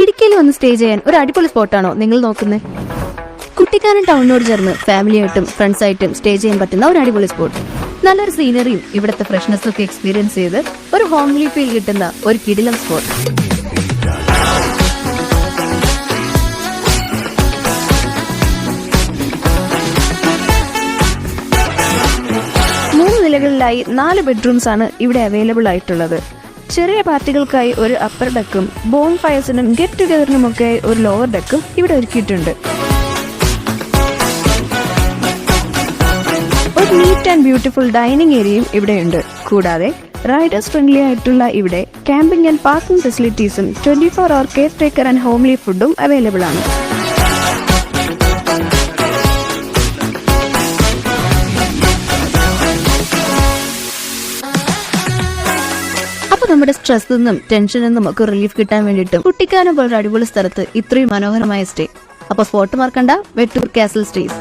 ഇടുക്കിയിൽ വന്ന് സ്റ്റേ ചെയ്യാൻ ഒരു അടിപൊളി സ്പോട്ടാണോ നിങ്ങൾ നോക്കുന്നത്? കുട്ടിക്കാനം ടൗണിനോട് ചേർന്ന് ഫാമിലിയായിട്ടും ഫ്രണ്ട്സായിട്ടും സ്റ്റേ ചെയ്യാൻ പറ്റുന്ന ഒരു അടിപൊളി സ്പോട്ട്. നല്ലൊരു സീനറിയും ഇവിടുത്തെ ഫ്രഷ്നെസ് ഒക്കെ എക്സ്പീരിയൻസ് ചെയ്ത് ഒരു ഹോംലി ഫീൽ കിട്ടുന്ന ഒരു കിടിലം സ്പോട്ട്. 3 നിലകളിലായി 4 ബെഡ്റൂംസ് ആണ് ഇവിടെ അവൈലബിൾ ആയിട്ടുള്ളത്. ചെറിയ പാർട്ടികൾക്കായി ഒരു അപ്പർ ഡെക്കും ബോൺ ഫയർസിനും ഗെറ്റ് ടുഗദറിനുമൊക്കെ ഒരു ലോവർ ഡെക്കും ഇവിടെ ഒരുക്കിയിട്ടുണ്ട്. ഒരു നീറ്റ് ആൻഡ് ബ്യൂട്ടിഫുൾ ഡൈനിങ് ഏരിയയും ഇവിടെയുണ്ട്. കൂടാതെ റൈഡേഴ്സ് ഫ്രണ്ട്ലി ആയിട്ടുള്ള ഇവിടെ ക്യാമ്പിംഗ് ആൻഡ് പാർക്കിംഗ് ഫെസിലിറ്റീസും 24 hour care taker and homely ഫുഡും അവൈലബിൾ ആണ്. അപ്പൊ നമ്മുടെ സ്ട്രെസ്സിൽ നിന്നും ടെൻഷനിൽ നിന്നും ഒക്കെ റിലീഫ് കിട്ടാൻ വേണ്ടിയിട്ടും കുട്ടിക്കാനം പോലൊരു അടിപൊളി സ്ഥലത്ത് ഇത്രയും മനോഹരമായ സ്റ്റേ. അപ്പൊ സ്പോട്ട് മറക്കണ്ട, വെട്ടൂർ കാസൽ സ്റ്റേസ്.